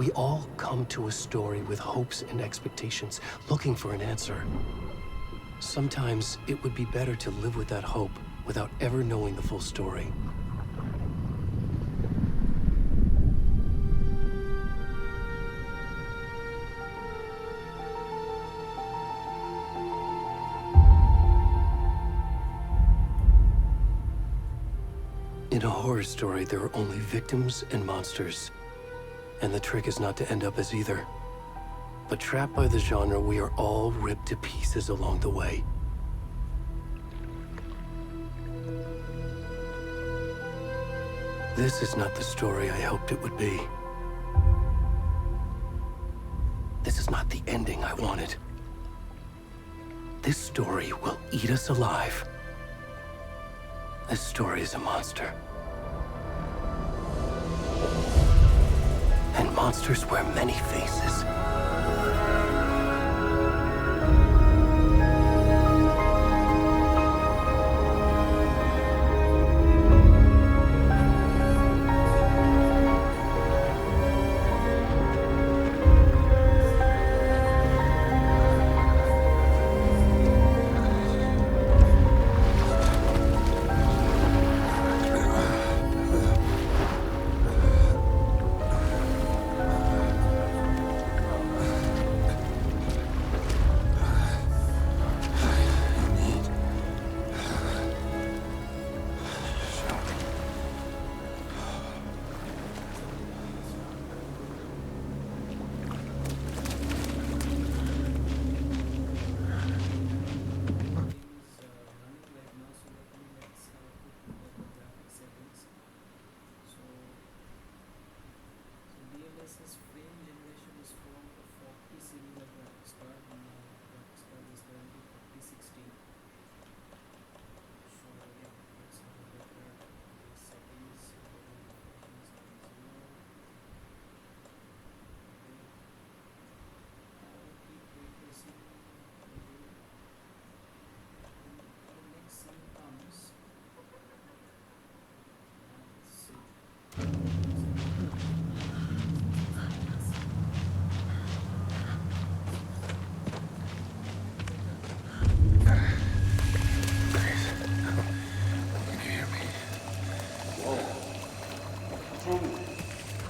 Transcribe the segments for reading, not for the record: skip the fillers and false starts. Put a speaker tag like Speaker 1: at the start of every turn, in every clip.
Speaker 1: We all come to a story with hopes and expectations, looking for an answer. Sometimes it would be better to live with that hope without ever knowing the full story. In a horror story, there are only victims and monsters. And the trick is not to end up as either. But trapped by the genre, we are all ripped to pieces along the way. This is not the story I hoped it would be. This is not the ending I wanted. This story will eat us alive. This story is a monster. And monsters wear many faces.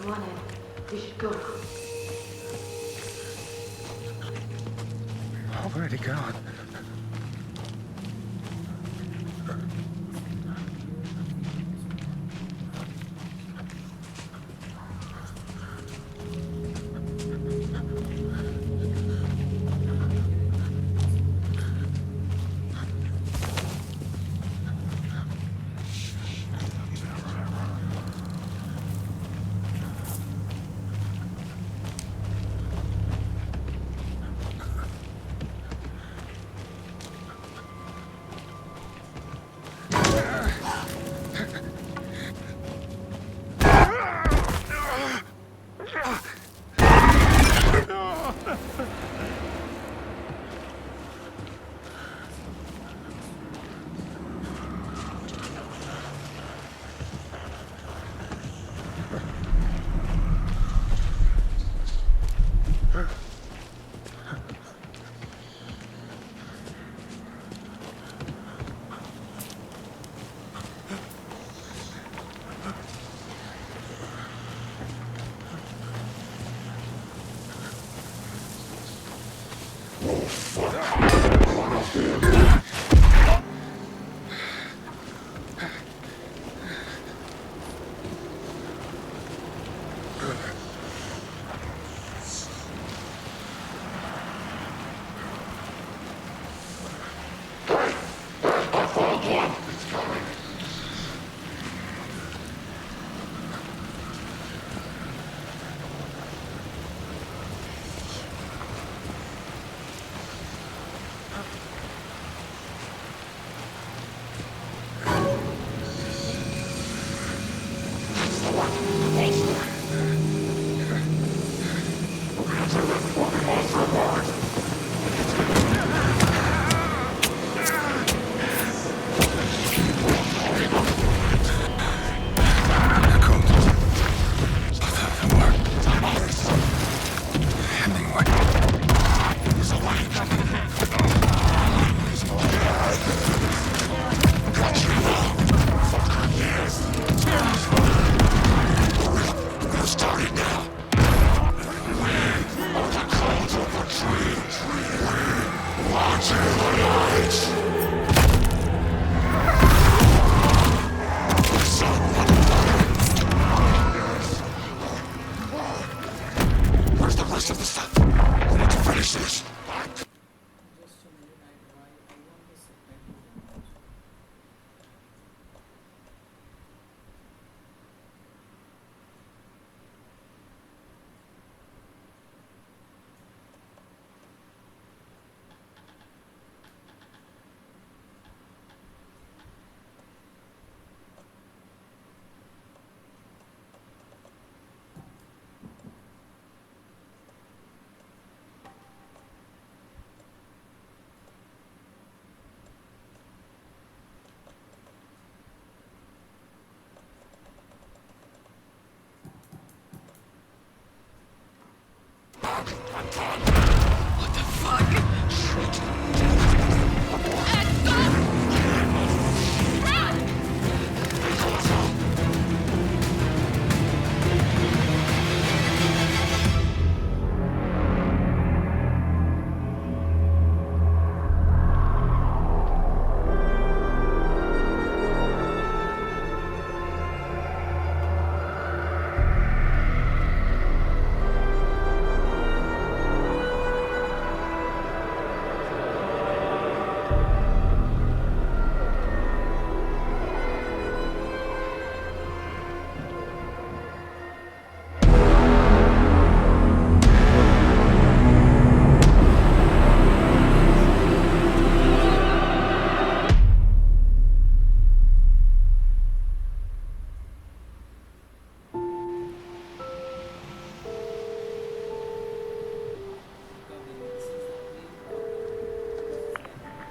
Speaker 2: Come on in. We should go now.
Speaker 3: Already gone.
Speaker 2: Where's the rest of the stuff? We need to finish this.
Speaker 3: What the fuck?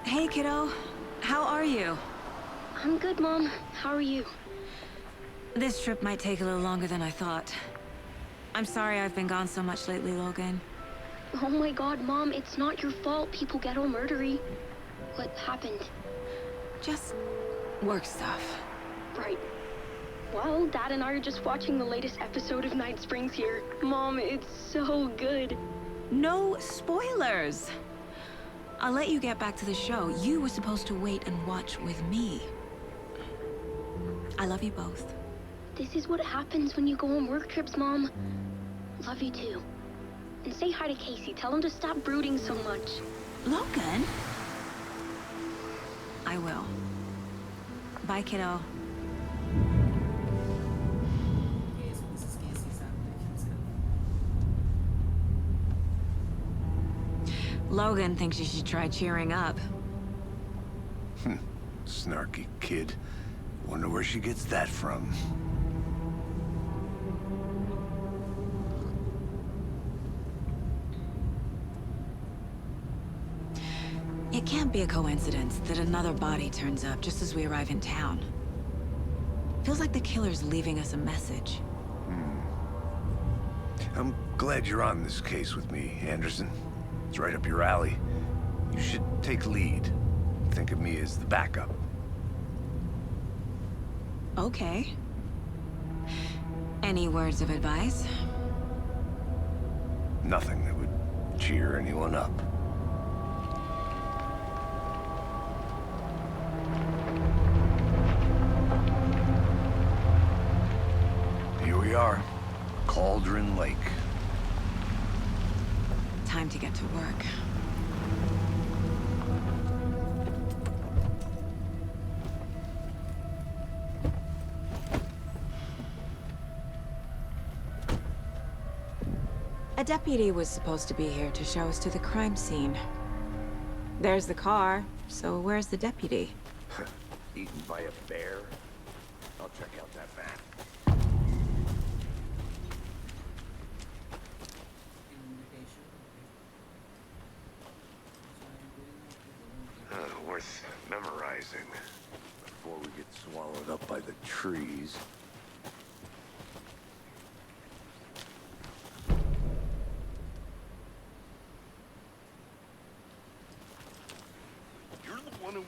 Speaker 4: Hey, kiddo. How are you?
Speaker 5: I'm good, Mom. How are you?
Speaker 4: This trip might take a little longer than I thought. I'm sorry I've been gone so much lately, Logan.
Speaker 5: Oh my god, Mom, it's not your fault people get all murdery. What happened?
Speaker 4: Just work stuff.
Speaker 5: Right. Well, Dad and I are just watching the latest episode of Night Springs here. Mom, it's so good.
Speaker 4: No spoilers! I'll let you get back to the show. You were supposed to wait and watch with me. I love you both.
Speaker 5: This is what happens when you go on work trips, Mom. Love you too. And say hi to Casey. Tell him to stop brooding so much.
Speaker 4: Logan? I will. Bye, kiddo. Logan thinks you should try cheering up.
Speaker 2: Snarky kid. Wonder where she gets that from.
Speaker 4: It can't be a coincidence that another body turns up just as we arrive in town. Feels like the killer's leaving us a message.
Speaker 2: I'm glad you're on this case with me, Anderson. It's right up your alley. You should take lead. Think of me as the backup.
Speaker 4: Okay. Any words of advice?
Speaker 2: Nothing that would cheer anyone up. Here we are. Cauldron Lake.
Speaker 4: Time to get to work. A deputy was supposed to be here to show us to the crime scene. There's the car, so where's the deputy?
Speaker 2: Eaten by a bear? I'll check out that van. Worth memorizing before we get swallowed up by the trees.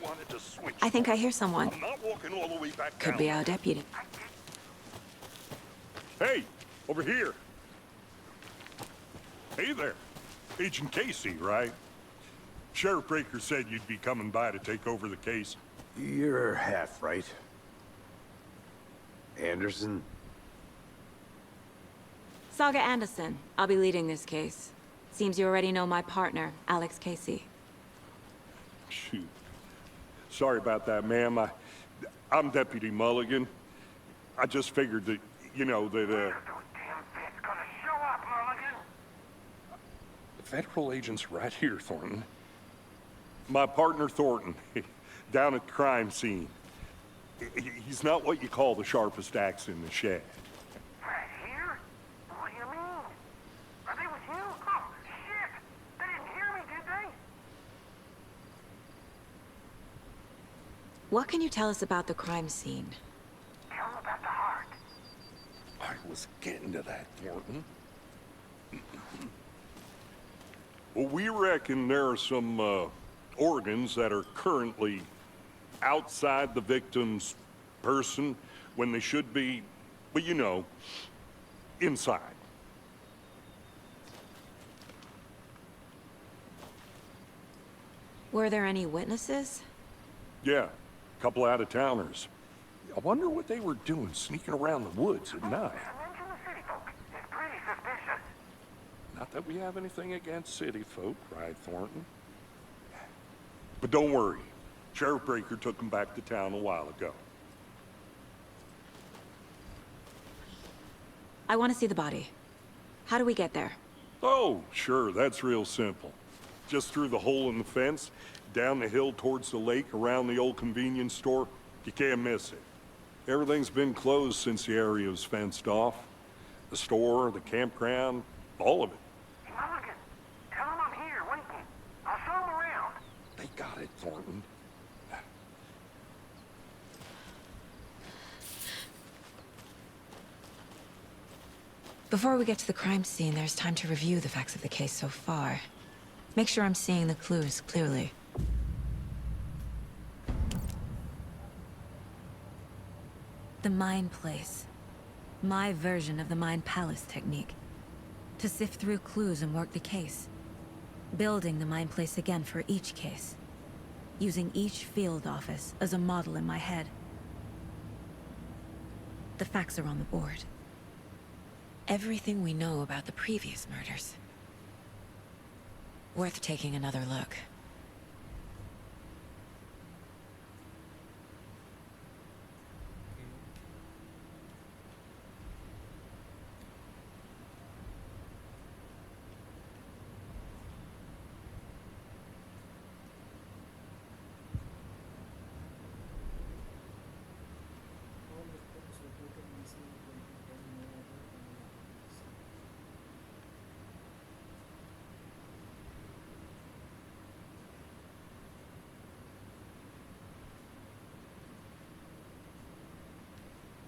Speaker 6: wanted to switch.
Speaker 4: I think I hear someone.
Speaker 6: I'm not walking all the way back
Speaker 4: Could
Speaker 6: down.
Speaker 4: be our deputy.
Speaker 6: Hey, over here. Hey there. Agent Casey, right? Sheriff Breaker said you'd be coming by to take over the case.
Speaker 2: You're half right. Anderson?
Speaker 4: Saga Anderson. I'll be leading this case. Seems you already know my partner, Alex Casey.
Speaker 6: Shoot. Sorry about that, ma'am. I'm Deputy Mulligan. I just figured that, you know, that,
Speaker 7: Damn bitch gonna show up, Mulligan.
Speaker 6: Federal agent's right here, Thornton. My partner, Thornton, down at the crime scene. He's not what you call the sharpest axe in the shed.
Speaker 7: Right here? What do you mean? Are they with you? Oh, shit! They didn't hear me, did they?
Speaker 4: What can you tell us about the crime scene?
Speaker 7: Tell them about the heart.
Speaker 6: I was getting to that, Thornton. Well, we reckon there are some, organs that are currently outside the victim's person when they should be, but you know, inside.
Speaker 4: Were there any witnesses?
Speaker 6: Yeah, a couple out-of-towners. I wonder what they were doing sneaking around the woods at night.
Speaker 7: Mention the city folk. It's pretty suspicious.
Speaker 6: Not that we have anything against city folk, right, Thornton? But don't worry. Sheriff Breaker took them back to town a while ago.
Speaker 4: I want to see the body. How do we get there?
Speaker 6: Oh, sure, that's real simple. Just through the hole in the fence, down the hill towards the lake, around the old convenience store. You can't miss it. Everything's been closed since the area was fenced off. The store, the campground, all of it.
Speaker 7: Mulligan, tell them I'm here, waiting. I'll show them around.
Speaker 6: They got it, Thornton.
Speaker 4: Before we get to the crime scene, there's time to review the facts of the case so far. Make sure I'm seeing the clues clearly. The Mind Place. My version of the Mind Palace technique. To sift through clues and work the case. Building the Mind Place again for each case. Using each field office as a model in my head. The facts are on the board. Everything we know about the previous murders. Worth taking another look.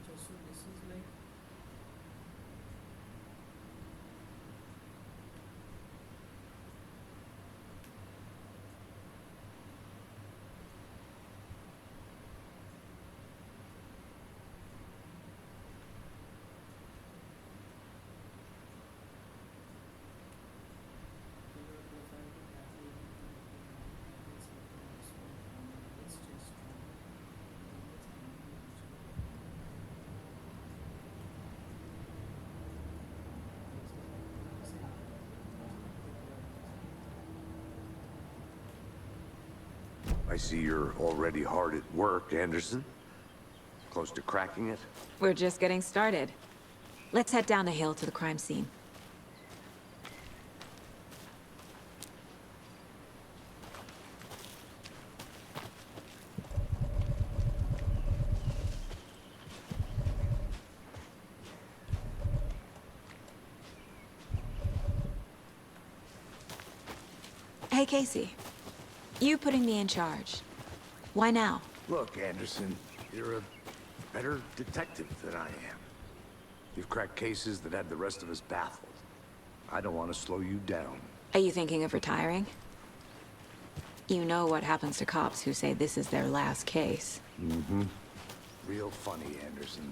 Speaker 8: So this is like
Speaker 2: I see you're already hard at work, Anderson. Close to cracking it?
Speaker 4: We're just getting started. Let's head down the hill to the crime scene. Hey, Casey. You putting me in charge. Why now?
Speaker 2: Look, Anderson, you're a better detective than I am. You've cracked cases that had the rest of us baffled. I don't want to slow you down.
Speaker 4: Are you thinking of retiring? You know what happens to cops who say this is their last case.
Speaker 2: Mm-hmm. Real funny, Anderson.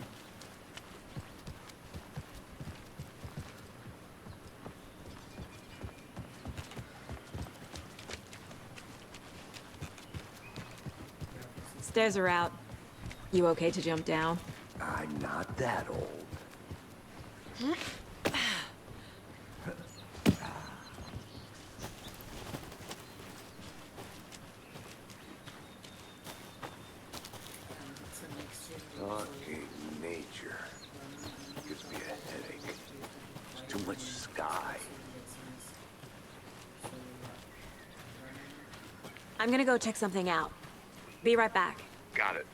Speaker 4: Stairs are out. You okay to jump down?
Speaker 2: I'm not that old.
Speaker 8: It's an exchange.
Speaker 2: Talking nature gives me a headache. There's too much sky.
Speaker 4: I'm gonna go check something out. Be right back.
Speaker 2: Got it.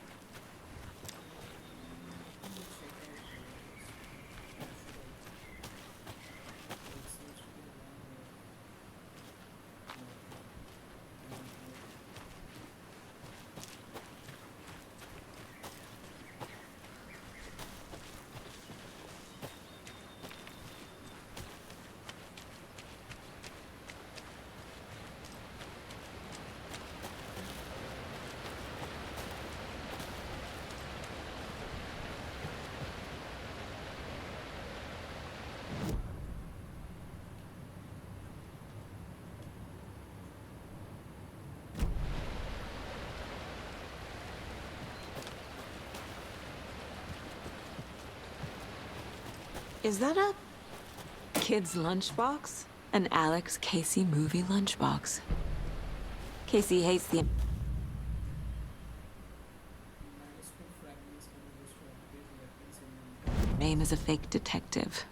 Speaker 4: Is that a kid's lunchbox? An Alex Casey movie lunchbox. Casey hates the
Speaker 8: Useful fragments can be used to upgrade weapons in
Speaker 4: name as a fake detective.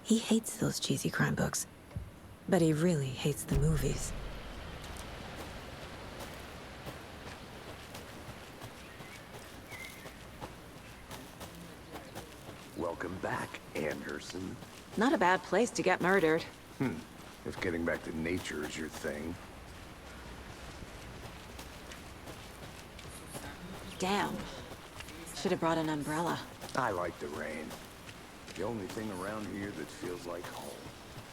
Speaker 4: He hates those cheesy crime books, but he really hates the movies.
Speaker 2: Welcome back, Anderson.
Speaker 4: Not a bad place to get murdered.
Speaker 2: If getting back to nature is your thing.
Speaker 4: Damn. Should have brought an umbrella.
Speaker 2: I like the rain. The only thing around here that feels like home.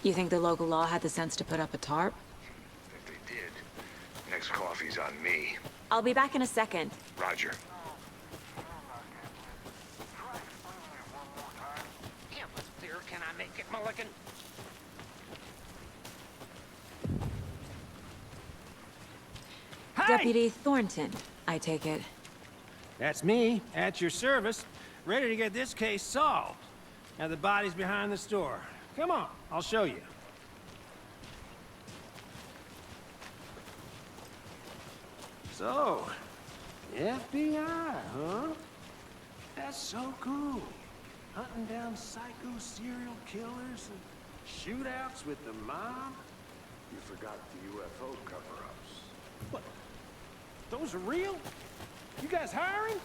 Speaker 4: You think the local law had the sense to put up a tarp?
Speaker 2: If they did, next coffee's on me.
Speaker 4: I'll be back in a second.
Speaker 2: Roger.
Speaker 3: Yeah, what's clear? Can I make it, Mulligan?
Speaker 4: Deputy Thornton, I take it.
Speaker 9: That's me, at your service, ready to get this case solved. Now the body's behind the store. Come on, I'll show you. So, FBI, huh? That's so cool. Hunting down psycho serial killers and shootouts with the mob.
Speaker 2: You forgot the UFO cover-ups.
Speaker 9: What? Those are real? You guys hiring?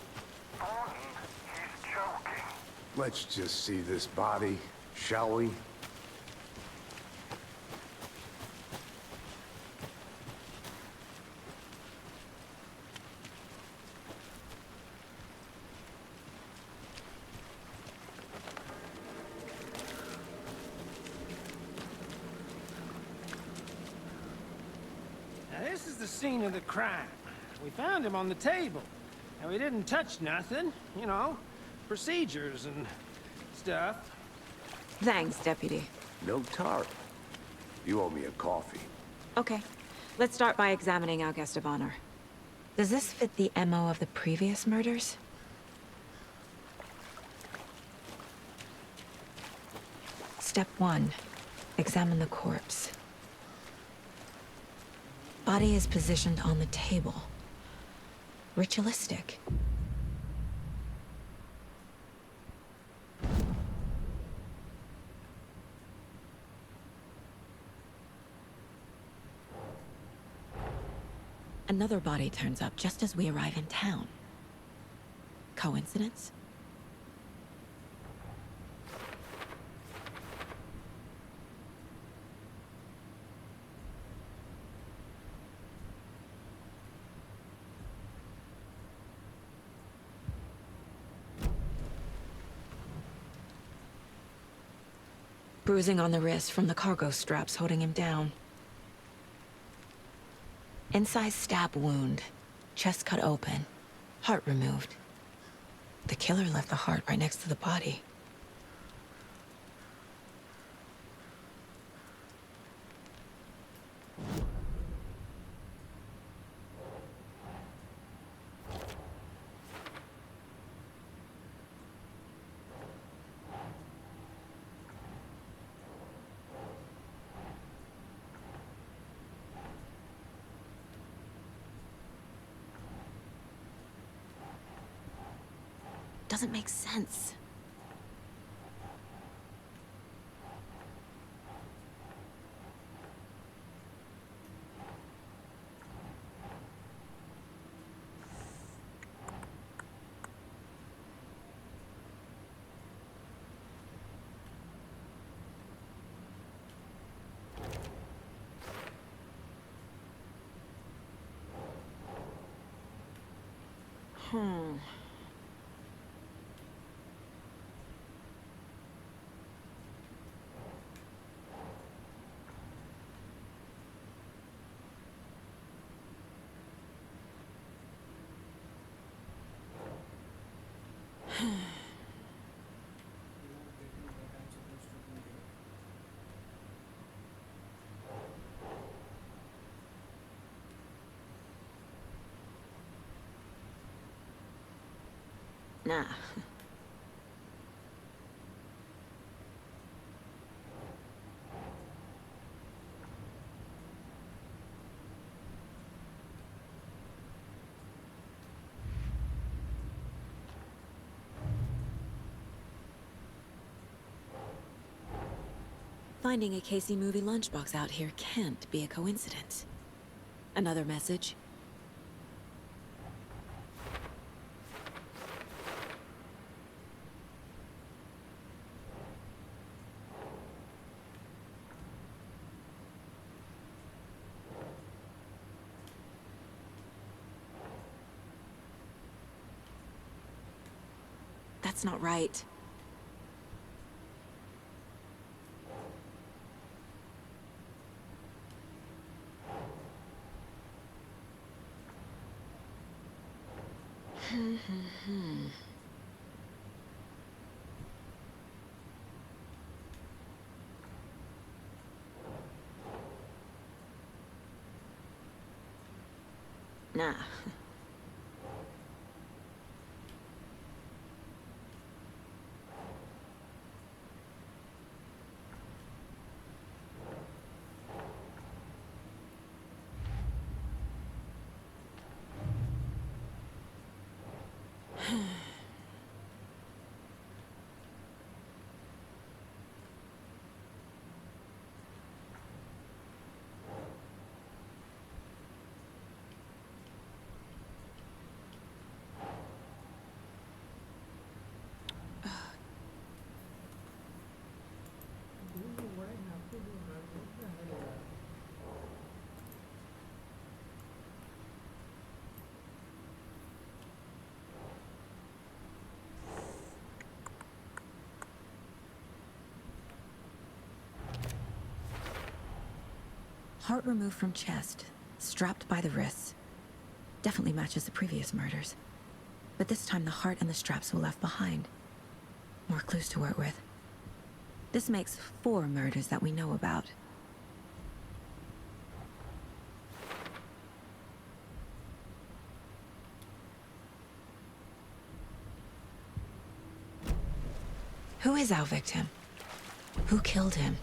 Speaker 7: He's joking.
Speaker 2: Let's just see this body, shall we?
Speaker 9: Now this is the scene of the crime. We found him on the table. And we didn't touch nothing, you know, procedures and stuff.
Speaker 4: Thanks, Deputy.
Speaker 2: No tarp. You owe me a coffee.
Speaker 4: Okay, let's start by examining our guest of honor. Does this fit the MO of the previous murders? Step 1. Examine the corpse. Body is positioned on the table. Ritualistic. Another body turns up just as we arrive in town. Coincidence? Bruising on the wrist from the cargo straps holding him down. Incised stab wound. Chest cut open. Heart removed. The killer left the heart right next to the body. Doesn't make sense. Nah. Finding a Casey movie lunchbox out here can't be a coincidence. Another message? That's not right. Nah. Heart removed from chest, strapped by the wrists. Definitely matches the previous murders. But this time the heart and the straps were left behind. More clues to work with. This makes 4 murders that we know about. Who is our victim? Who killed him?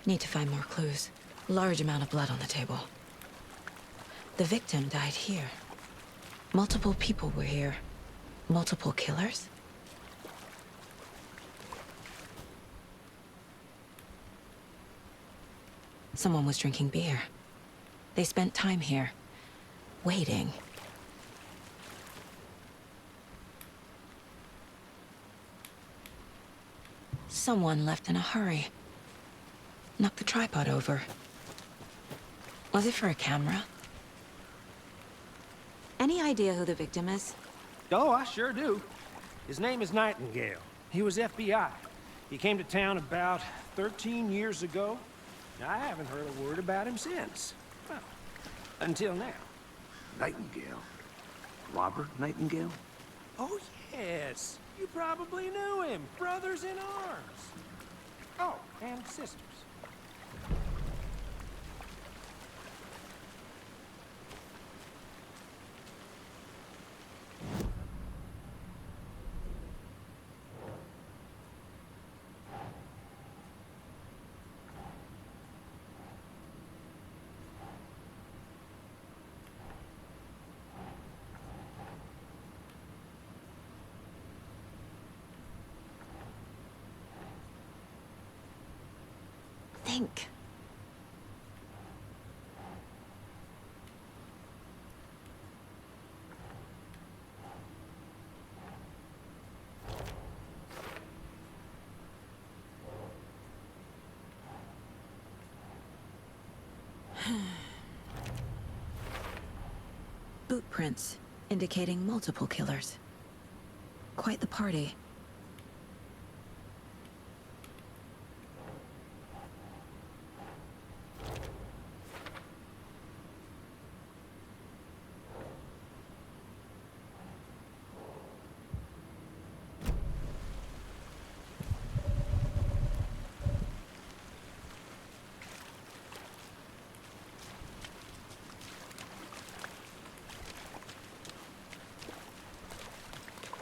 Speaker 4: Need to find more clues. Large amount of blood on the table. The victim died here. Multiple people were here. Multiple killers? Someone was drinking beer. They spent time here, waiting. Someone left in a hurry. Knocked the tripod over. Was it for a camera? Any idea who the victim is?
Speaker 9: Oh, I sure do. His name is Nightingale. He was FBI. He came to town about 13 years ago. I haven't heard a word about him since. Well, Until now.
Speaker 2: Nightingale? Robert Nightingale?
Speaker 9: Oh, yes. You probably knew him. Brothers in arms. Oh, and sisters.
Speaker 4: Think. Boot prints, indicating multiple killers. Quite the party.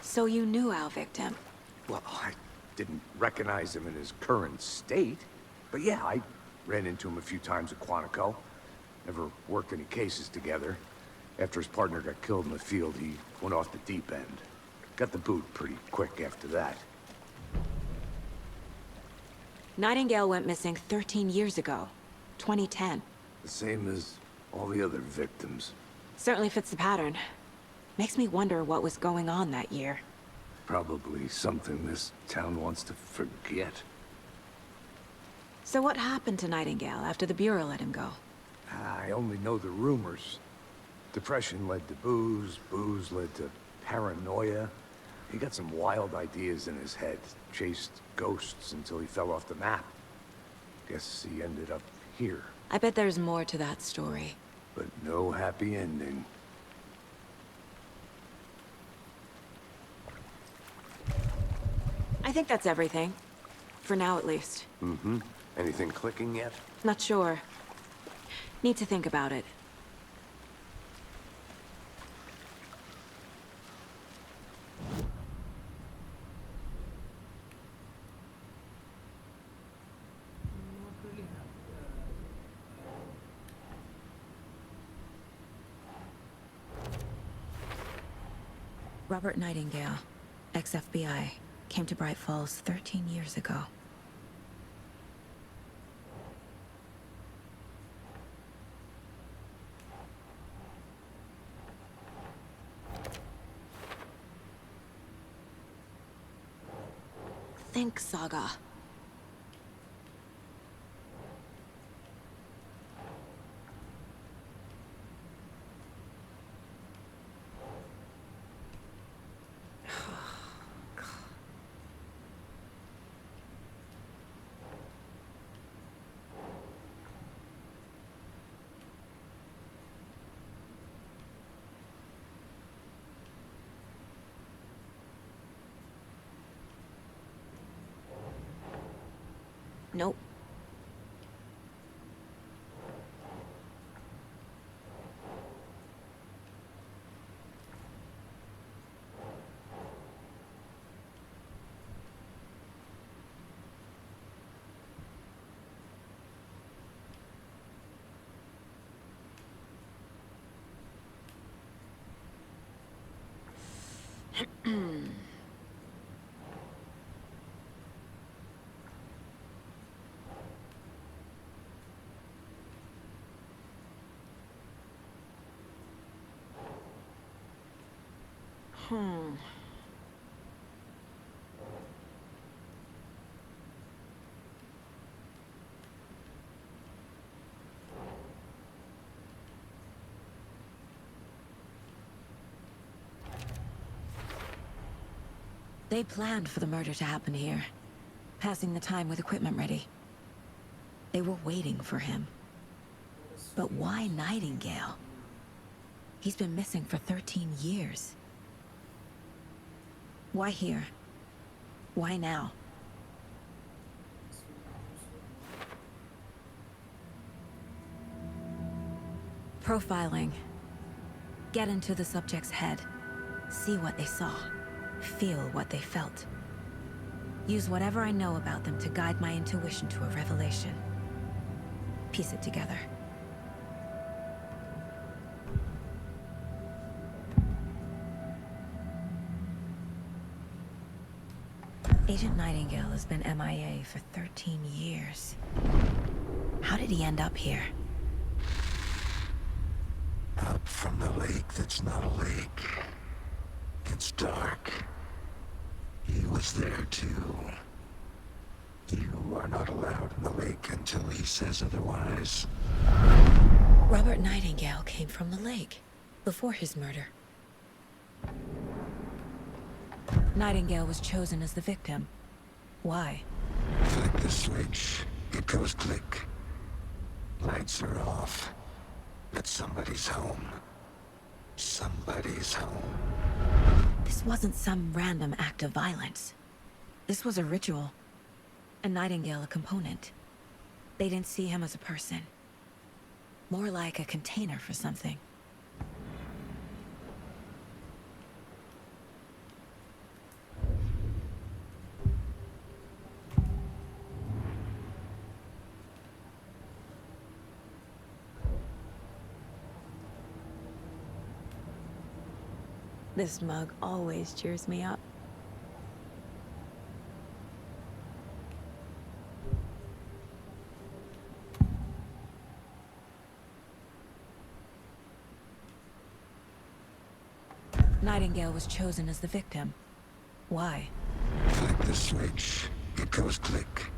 Speaker 4: So you knew our victim?
Speaker 2: Well, I didn't recognize him in his current state. But yeah, I ran into him a few times at Quantico. Never worked any cases together. After his partner got killed in the field, he went off the deep end. Got the boot pretty quick after that.
Speaker 4: Nightingale went missing 13 years ago. 2010.
Speaker 2: The same as all the other victims.
Speaker 4: Certainly fits the pattern. Makes me wonder what was going on that year.
Speaker 2: Probably something this town wants to forget.
Speaker 4: So what happened to Nightingale after the Bureau let him go?
Speaker 2: I only know the rumors. Depression led to booze, booze led to paranoia. He got some wild ideas in his head, chased ghosts until he fell off the map. Guess he ended up here,
Speaker 4: I bet there's more to that story.
Speaker 2: but no happy ending.
Speaker 4: I think that's everything. For now, at least.
Speaker 2: Mm-hmm. Anything clicking yet?
Speaker 4: Not sure. Need to think about it.
Speaker 8: Not really
Speaker 4: Robert Nightingale, ex-FBI, came to Bright Falls 13 years ago. Think Saga. Nope. They planned for the murder to happen here, passing the time with equipment ready. They were waiting for him. But why Nightingale? He's been missing for 13 years. Why here? Why now? Profiling. Get into the subject's head. See what they saw. Feel what they felt. Use whatever I know about them to guide my intuition to a revelation. Piece it together. Agent Nightingale has been MIA for 13 years. How did he end up here?
Speaker 10: Up from the lake that's not a lake. It's dark. He was there too. You are not allowed in the lake until he says otherwise.
Speaker 4: Robert Nightingale came from the lake, before his murder. Nightingale was chosen as the victim. Why?
Speaker 10: Flick the switch, it goes click. Lights are off. But somebody's home. Somebody's home.
Speaker 4: This wasn't some random act of violence. This was a ritual. And Nightingale a component. They didn't see him as a person. More like a container for something. This mug always cheers me up. Nightingale was chosen as the victim. Why?
Speaker 10: Flick the switch, it goes click.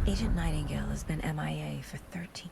Speaker 4: Agent Nightingale has been MIA for 13...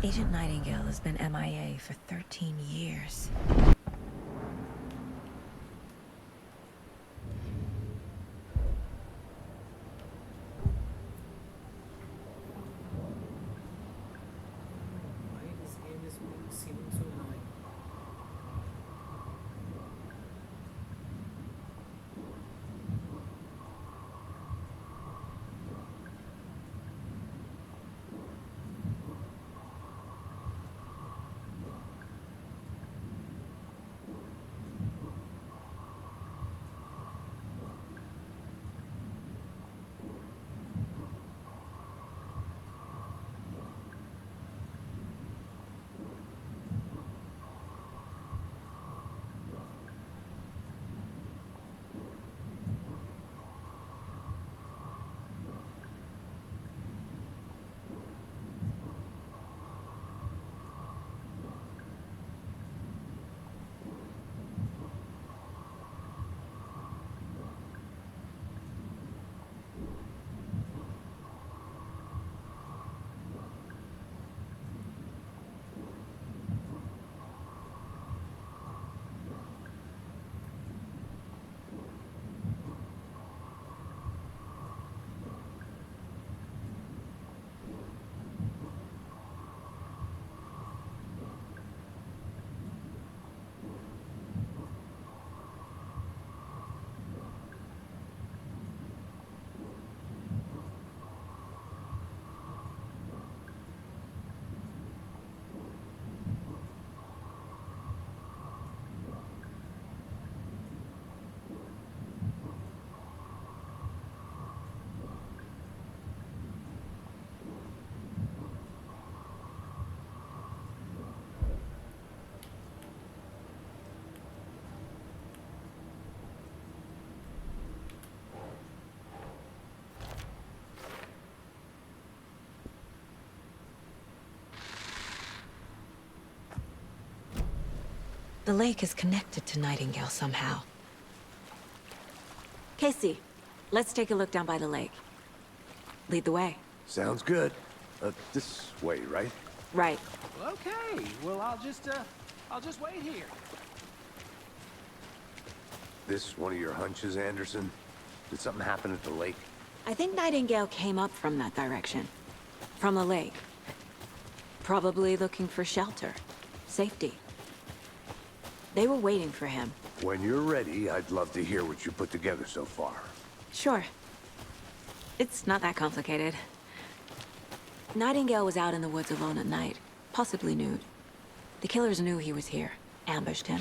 Speaker 4: Agent Nightingale has been MIA for 13 years.
Speaker 8: Why this game is seeming so annoying?
Speaker 4: The lake is connected to Nightingale somehow. Casey, let's take a look down by the lake. Lead the way.
Speaker 2: Sounds good. This way, right?
Speaker 4: Right.
Speaker 9: Okay, well, I'll just wait here.
Speaker 2: This one of your hunches, Anderson? Did something happen at the lake?
Speaker 4: I think Nightingale came up from that direction. From the lake. Probably looking for shelter. Safety. They were waiting for him.
Speaker 2: When you're ready, I'd love to hear what you put together so far.
Speaker 4: Sure. It's not that complicated. Nightingale was out in the woods alone at night, possibly nude. The killers knew he was here, ambushed him,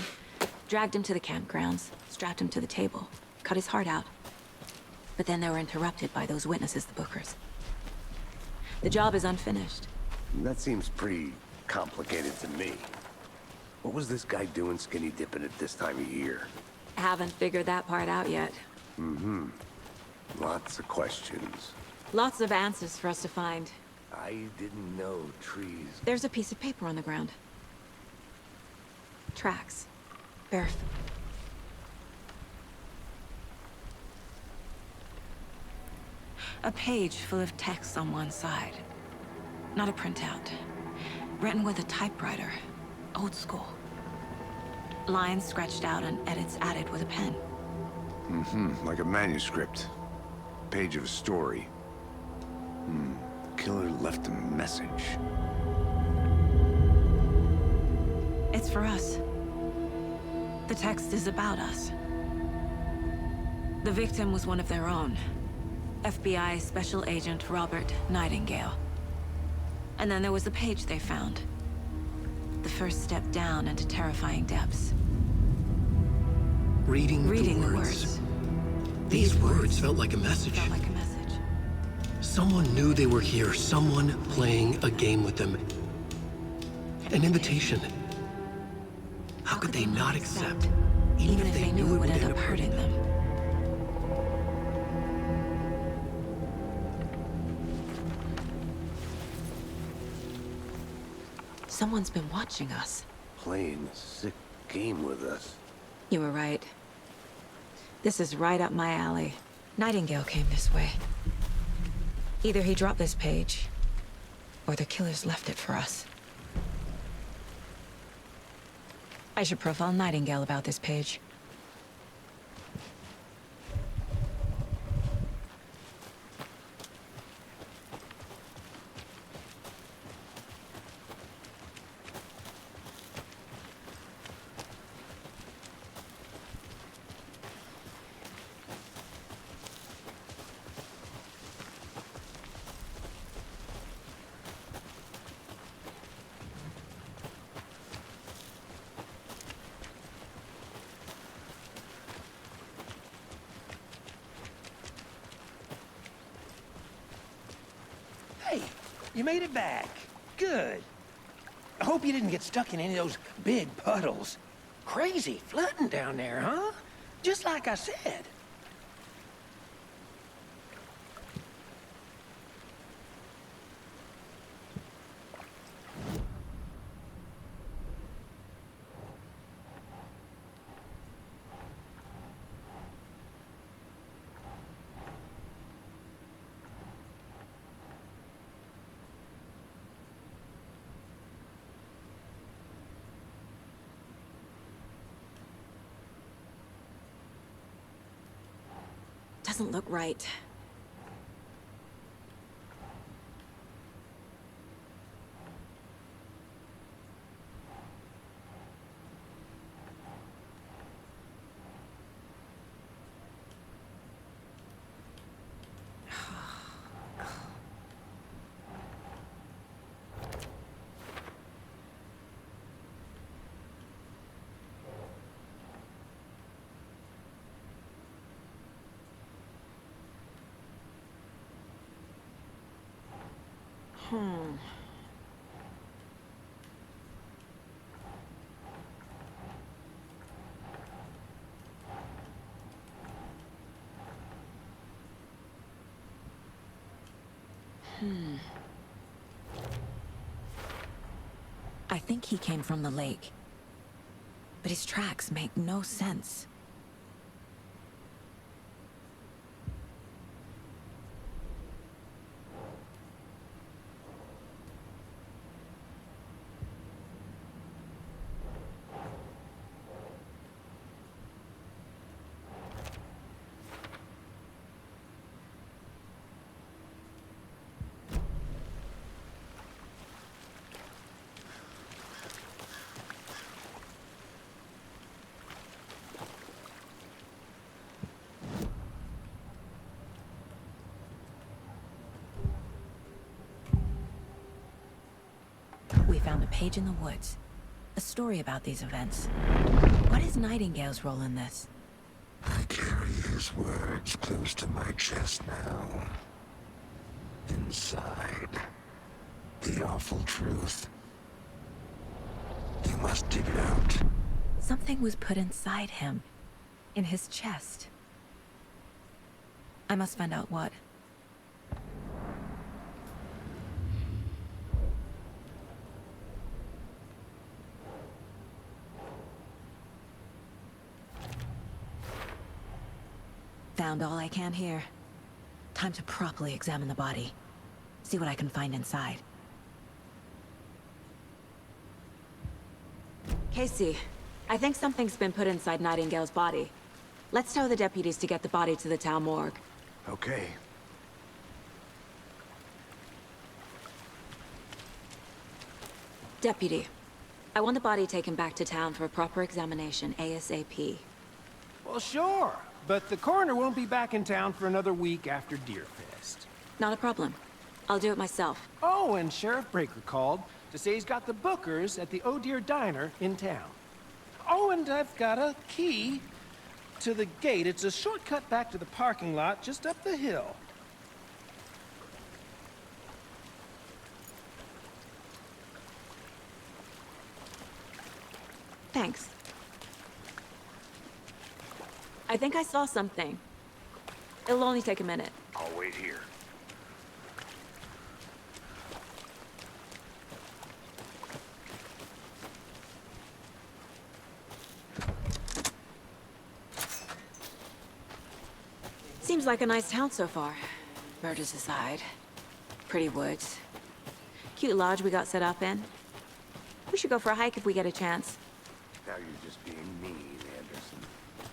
Speaker 4: dragged him to the campgrounds, strapped him to the table, cut his heart out. But then they were interrupted by those witnesses, the Bookers. The job is unfinished.
Speaker 2: That seems pretty complicated to me. What was this guy doing skinny dipping at this time of year?
Speaker 4: Haven't figured that part out yet.
Speaker 2: Mm-hmm. Lots of questions.
Speaker 4: Lots of answers for us to find.
Speaker 2: I didn't know trees...
Speaker 4: There's a piece of paper on the ground. Tracks. Earth. A page full of text on one side. Not a printout. Written with a typewriter. Old school. Lines scratched out and edits added with a pen.
Speaker 2: Mm-hmm, like a manuscript. Page of a story. The killer left a message.
Speaker 4: It's for us. The text is about us. The victim was one of their own. FBI Special Agent Robert Nightingale. And then there was the page they found. The first step down into terrifying depths.
Speaker 1: Reading the words. These words felt like a message.
Speaker 4: Felt like a message.
Speaker 1: Someone knew they were here. Someone playing a game with them. An invitation. How could they not accept?
Speaker 4: Even if they knew it would end up hurting them. Someone's been watching us.
Speaker 2: Playing a sick game with us.
Speaker 4: You were right. This is right up my alley. Nightingale came this way. Either he dropped this page, or the killers left it for us. I should profile Nightingale about this page.
Speaker 9: Hey, you made it back. Good. I hope you didn't get stuck in any of those big puddles. Crazy flooding down there, huh? Just like I said.
Speaker 4: Doesn't look right. I think he came from the lake. but his tracks make no sense. We found a page in the woods. A story about these events. What is Nightingale's role in this?
Speaker 10: I carry his words close to my chest now. Inside, the awful truth. You must dig it out.
Speaker 4: Something was put inside him. In his chest. I must find out what. Found all I can here. Time to properly examine the body. See what I can find inside. Casey, I think something's been put inside Nightingale's body. Let's tell the deputies to get the body to the town morgue.
Speaker 2: Okay.
Speaker 4: Deputy, I want the body taken back to town for a proper examination ASAP.
Speaker 9: Well, sure. But the coroner won't be back in town for another week after Deerfest.
Speaker 4: Not a problem. I'll do it myself.
Speaker 9: Oh, and Sheriff Breaker called to say he's got the Bookers at the Oh Deer Diner in town. Oh, and I've got a key to the gate. It's a shortcut back to the parking lot just up the hill.
Speaker 4: Thanks. I think I saw something. It'll only take a minute.
Speaker 2: I'll wait here.
Speaker 4: Seems like a nice town so far. Murders aside. Pretty woods. Cute lodge we got set up in. We should go for a hike if we get a chance.
Speaker 2: Now you're just being mean, Anderson.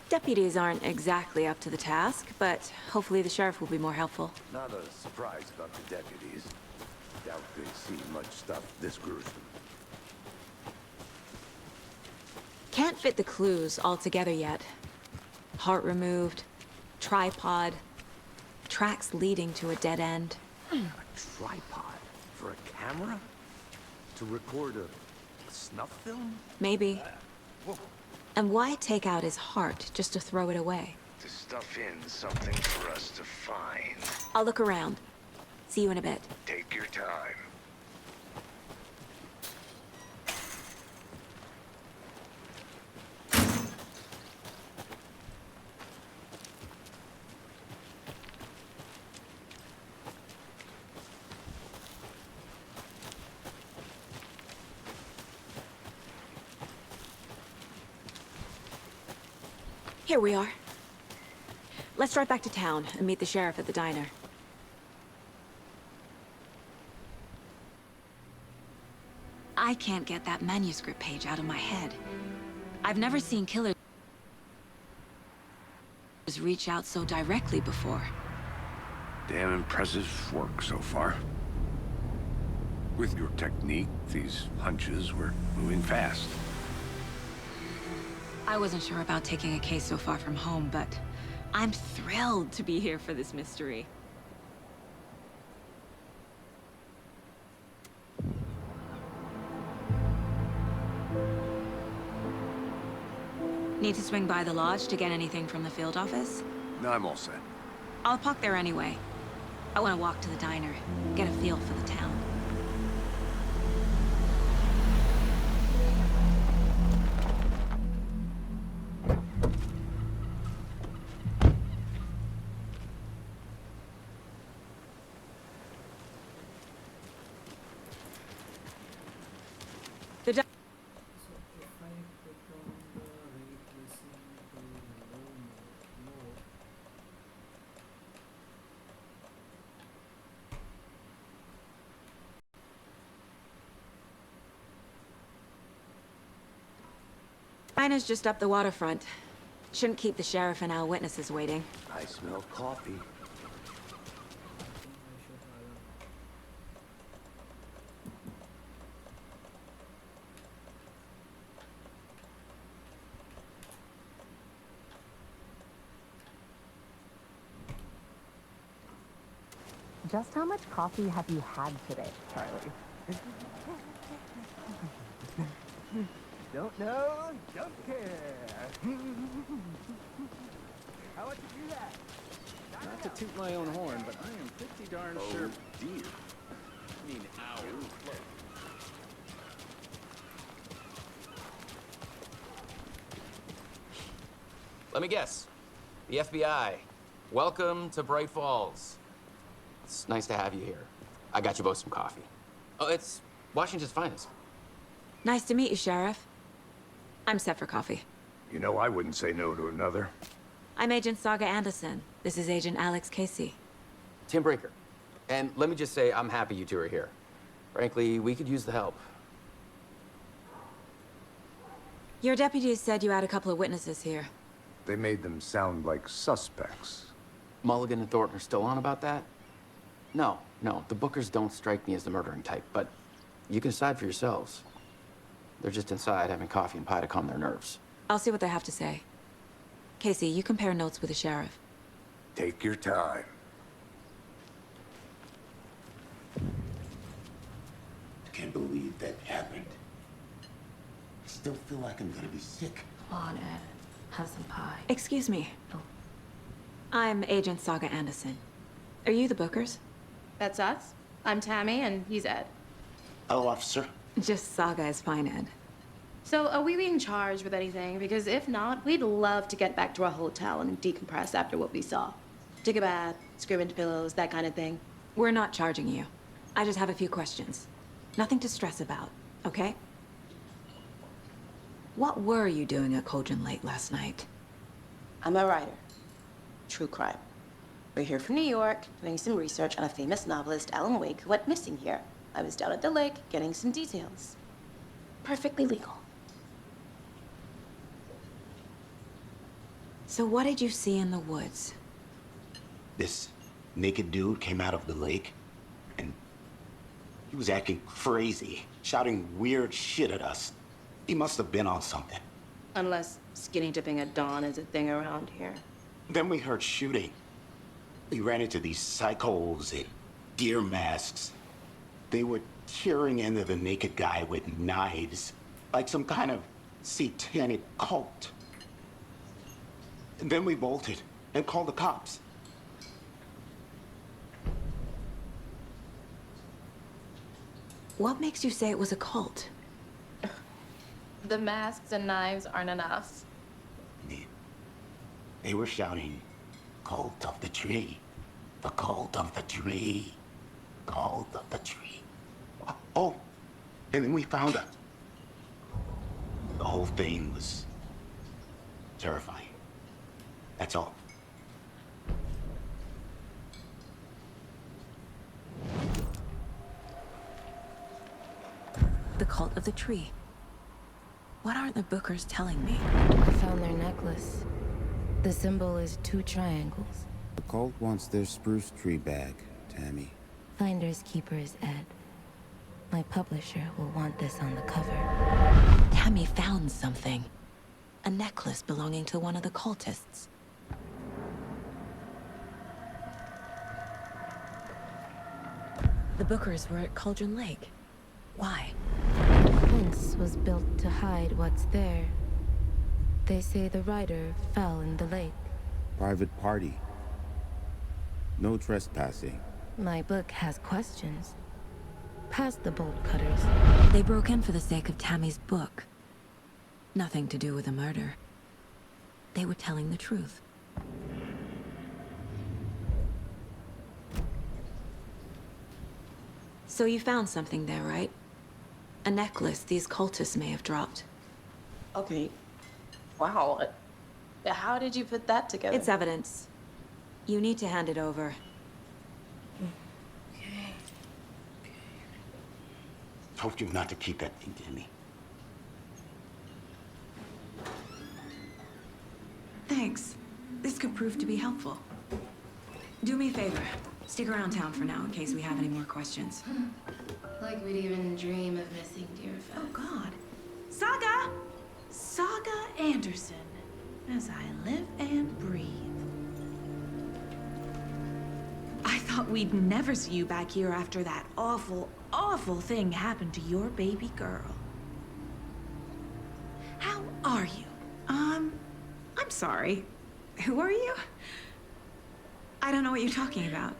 Speaker 4: Deputies aren't exactly up to the task, but hopefully the sheriff will be more helpful.
Speaker 2: Not a surprise about the deputies. Doubt they've seen much stuff this gruesome.
Speaker 4: Can't fit the clues all together yet. Heart removed, tripod, tracks leading to a dead end.
Speaker 2: A tripod? For a camera? To record a snuff film?
Speaker 4: Maybe. And why take out his heart just to throw it away?
Speaker 2: To stuff in something for us to find.
Speaker 4: I'll look around. See you in a bit.
Speaker 2: Take your time.
Speaker 4: Here we are. Let's drive back to town and meet the sheriff at the diner. I can't get that manuscript page out of my head. I've never seen killers reach out so directly before.
Speaker 2: Damn impressive work so far. With your technique, these hunches were moving fast.
Speaker 4: I wasn't sure about taking a case so far from home, but I'm thrilled to be here for this mystery. Need to swing by the lodge to get anything from the field office?
Speaker 2: No, I'm all set.
Speaker 4: I'll park there anyway. I want to walk to the diner, get a feel for the town. The
Speaker 8: So if I put on the
Speaker 4: Mine is just up the waterfront. Shouldn't keep the sheriff and our witnesses waiting.
Speaker 2: I smell coffee.
Speaker 11: Just how much coffee have you had today, Charlie?
Speaker 7: Don't know, don't care. How would you do that?
Speaker 12: Not to toot my own horn, but I am pretty darn sure deer. I mean, owl.
Speaker 13: Let me guess. The FBI. Welcome to Bright Falls. It's nice to have you here. I got you both some coffee. Oh, it's Washington's finest.
Speaker 4: Nice to meet you, Sheriff. I'm set for coffee.
Speaker 2: You know, I wouldn't say no to another.
Speaker 4: I'm Agent Saga Anderson. This is Agent Alex Casey.
Speaker 13: Tim Breaker. And let me just say, I'm happy you two are here. Frankly, we could use the help.
Speaker 4: Your deputies said you had a couple of witnesses here.
Speaker 2: They made them sound like suspects.
Speaker 13: Mulligan and Thornton are still on about that? No, the Bookers don't strike me as the murdering type, but you can decide for yourselves. They're just inside having coffee and pie to calm their nerves.
Speaker 4: I'll see what they have to say. Casey, you compare notes with the sheriff.
Speaker 2: Take your time.
Speaker 10: I can't believe that happened. I still feel like I'm gonna be sick.
Speaker 4: Come on, Ed. Have some pie. Excuse me. Oh. I'm Agent Saga Anderson. Are you the Bookers?
Speaker 14: That's us. I'm Tammy, and he's Ed.
Speaker 10: Hello, officer.
Speaker 4: Just Saga is fine, Ed.
Speaker 14: So, are we being charged with anything? Because if not, we'd love to get back to our hotel and decompress after what we saw. Take a bath, scream into pillows, that kind of thing.
Speaker 4: We're not charging you. I just have a few questions. Nothing to stress about, okay? What were you doing at Cauldron Lake last night?
Speaker 14: I'm a writer. True crime. We're here from New York, doing some research on a famous novelist, Alan Wake, who went missing here. I was down at the lake, getting some details. Perfectly legal.
Speaker 4: So what did you see in the woods?
Speaker 10: This naked dude came out of the lake, and he was acting crazy, shouting weird shit at us. He must have been on something.
Speaker 14: Unless skinny dipping at dawn is a thing around here.
Speaker 10: Then we heard shooting. We ran into these psychos in deer masks. They were tearing into the naked guy with knives, like some kind of satanic cult. And then we bolted and called the cops.
Speaker 4: What makes you say it was a cult?
Speaker 14: The masks and knives aren't enough.
Speaker 10: They were shouting, "Cult of the tree, the cult of the tree, cult of the tree." Oh, and then we found her. The whole thing was terrifying. That's all.
Speaker 4: The cult of the tree. What aren't the Bookers telling me?
Speaker 15: I found their necklace. The symbol is 2 triangles.
Speaker 16: The cult wants their spruce tree back, Tammy.
Speaker 15: Finders keepers, Ed. My publisher will want this on the cover.
Speaker 4: Tammy found something. A necklace belonging to one of the cultists. The Bookers were at Cauldron Lake. Why?
Speaker 15: The fence was built to hide what's there. They say the rider fell in the lake.
Speaker 16: Private party. No trespassing.
Speaker 15: My book has questions. Past the bolt cutters.
Speaker 4: They broke in for the sake of Tammy's book. Nothing to do with the murder. They were telling the truth. So you found something there, right? A necklace these cultists may have dropped.
Speaker 14: Okay. Wow. How did you put that together?
Speaker 4: It's evidence. You need to hand it over.
Speaker 10: Told you not to keep that thing, Tammy.
Speaker 17: Thanks. This could prove to be helpful. Do me a favor. Stick around town for now in case we have any more questions.
Speaker 18: Like we'd even dream of missing dear Fez.
Speaker 17: Oh, God. Saga! Saga Anderson. As I live and breathe. I thought we'd never see you back here after that awful, awful thing happened to your baby girl. How are you? I'm sorry. Who are you? I don't know what you're talking about.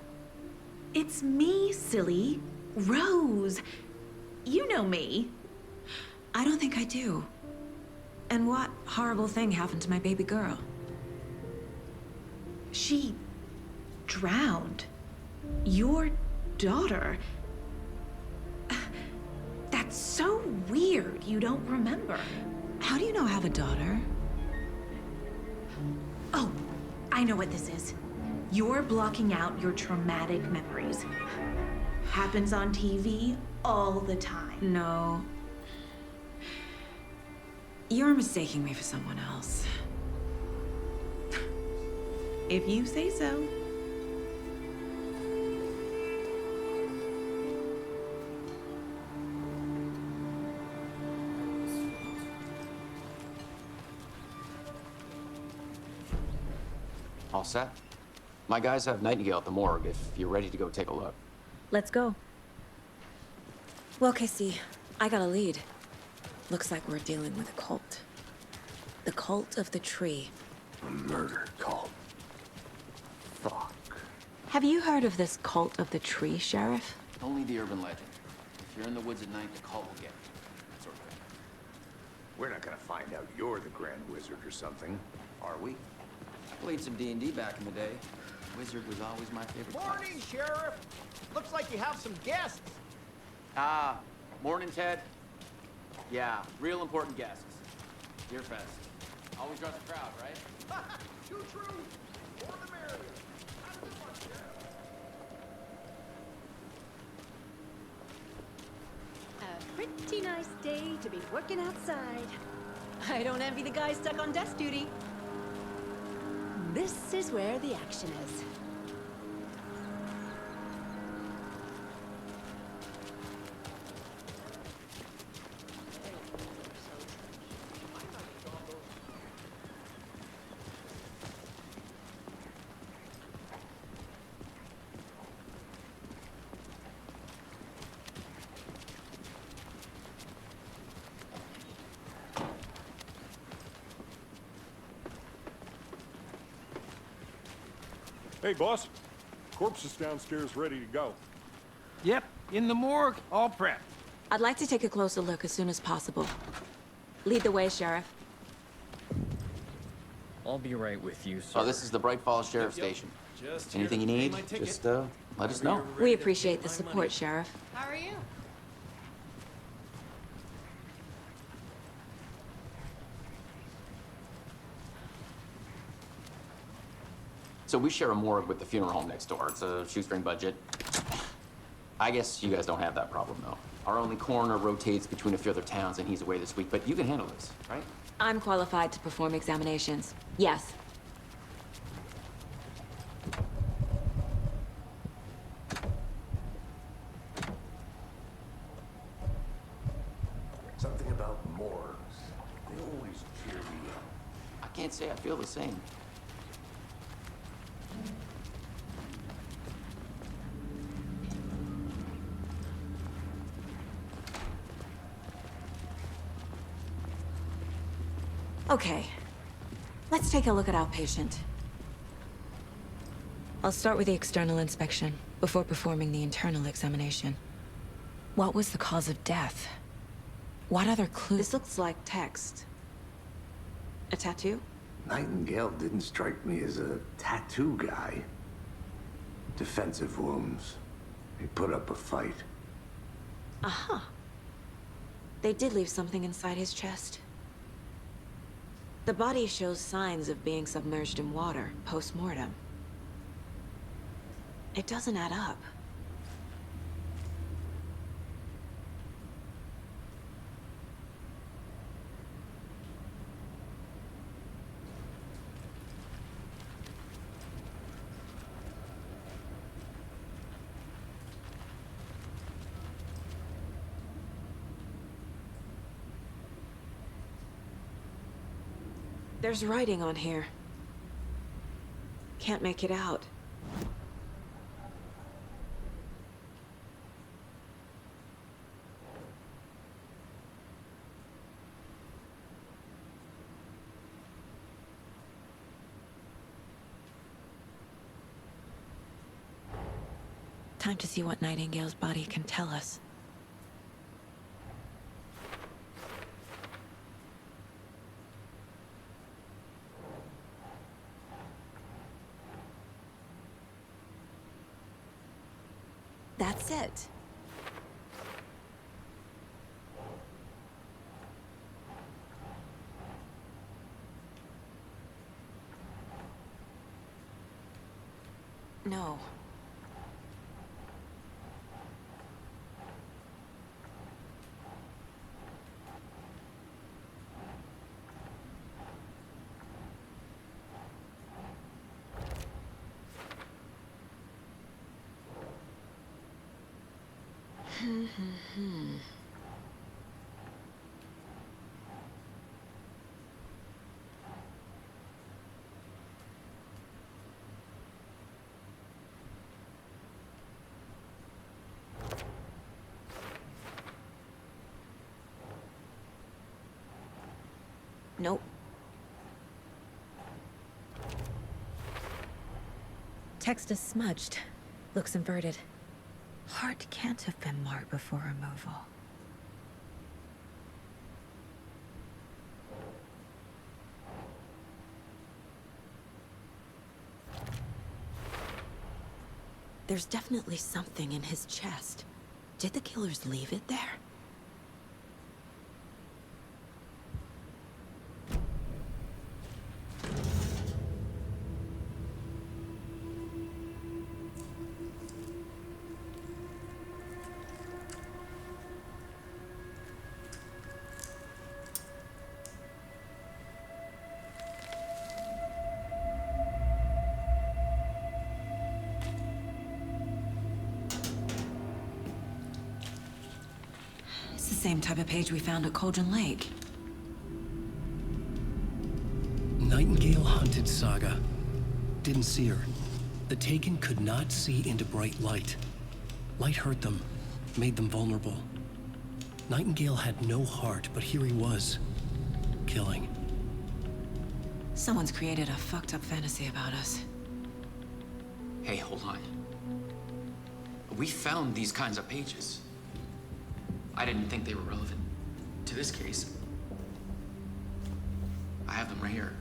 Speaker 17: It's me, silly. Rose. You know me. I don't think I do. And what horrible thing happened to my baby girl? She drowned. Your daughter. That's so weird you don't remember. How do you know I have a daughter? Oh, I know what this is. You're blocking out your traumatic memories. Happens on TV all the time. No. You're mistaking me for someone else. If you say so.
Speaker 13: All set? My guys have Nightingale at the morgue if you're ready to go take a look.
Speaker 4: Let's go. Well, Casey, I got a lead. Looks like we're dealing with a cult. The cult of the tree.
Speaker 2: A murder cult. Fuck.
Speaker 4: Have you heard of this cult of the tree, Sheriff?
Speaker 13: Only the urban legend. If you're in the woods at night, the cult will get you. Sort of thing.
Speaker 2: We're not gonna find out you're the Grand Wizard or something, are we?
Speaker 13: Played some D&D back in the day. Wizard was always my favorite class.
Speaker 19: Morning, Sheriff. Looks like you have some guests.
Speaker 13: Ah, morning, Ted. Yeah, real important guests. Deer Fest. Always draws a crowd, right?
Speaker 19: Too true. More the merrier. Have a good one, Sheriff.
Speaker 20: A pretty nice day to be working outside. I don't envy the guy stuck on desk duty. This is where the action is.
Speaker 6: Hey, boss. Corpse is downstairs ready to go.
Speaker 9: Yep, in the morgue, all prepped.
Speaker 4: I'd like to take a closer look as soon as possible. Lead the way, Sheriff.
Speaker 21: I'll be right with you, sir.
Speaker 13: Oh, this is the Bright Falls Sheriff Station. Anything you need, just let us know.
Speaker 4: We appreciate the support, Sheriff.
Speaker 18: How are you?
Speaker 13: So we share a morgue with the funeral home next door. It's a shoestring budget. I guess you guys don't have that problem, though. Our only coroner rotates between a few other towns, and he's away this week. But you can handle this, right?
Speaker 4: I'm qualified to perform examinations. Yes.
Speaker 2: Something about morgues. They always cheer me up.
Speaker 13: I can't say I feel the same.
Speaker 4: Okay. Let's take a look at our patient. I'll start with the external inspection before performing the internal examination. What was the cause of death? What other clues? This looks like text. A tattoo?
Speaker 2: Nightingale didn't strike me as a tattoo guy. Defensive wounds. He put up a fight.
Speaker 4: Aha. They did leave something inside his chest. The body shows signs of being submerged in water post-mortem. It doesn't add up.
Speaker 17: There's writing on here. Can't make it out.
Speaker 4: Time to see what Nightingale's body can tell us. That's it. No. Nope. Text is smudged. Looks inverted. Heart can't have been marked before removal. There's definitely something in his chest. Did the killers leave it there? Same type of page we found at Cauldron Lake.
Speaker 1: Nightingale hunted Saga. Didn't see her. The Taken could not see into bright light. Light hurt them, made them vulnerable. Nightingale had no heart, but here he was, killing.
Speaker 4: Someone's created a fucked up fantasy about us.
Speaker 13: Hey, hold on. We found these kinds of pages. I didn't think they were relevant to this case. I have them right here.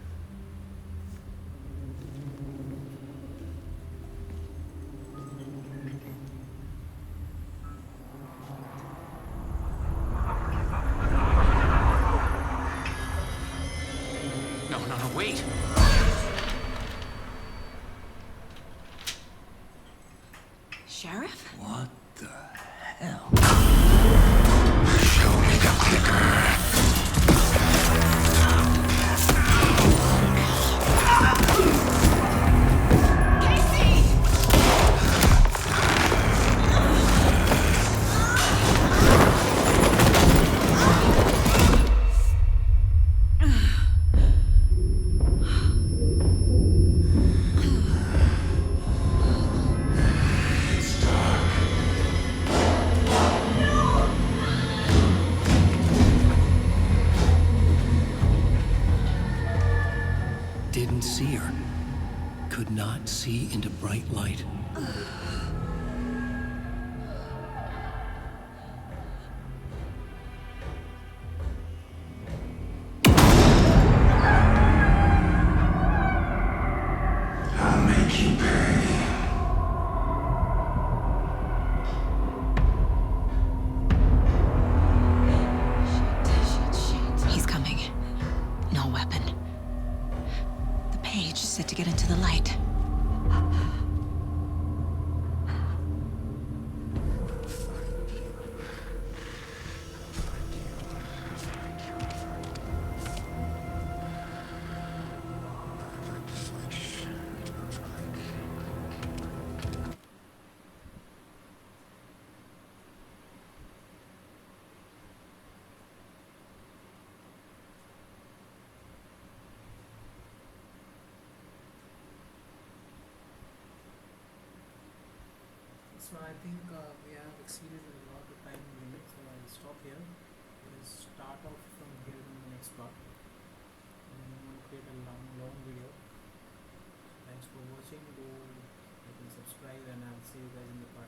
Speaker 13: No, wait!
Speaker 4: Sheriff?
Speaker 10: What the hell? Show me the clicker.
Speaker 1: Didn't see her. Could not see into bright light.
Speaker 10: I'll make you pay.
Speaker 4: He's coming. No weapon. The page set to get into the light.
Speaker 8: So I think we have exceeded a lot of time limit, so I'll stop here. We'll start off from here in the next part. And then I'm going to create a long video. Thanks for watching. Do like and subscribe, and I'll see you guys in the part.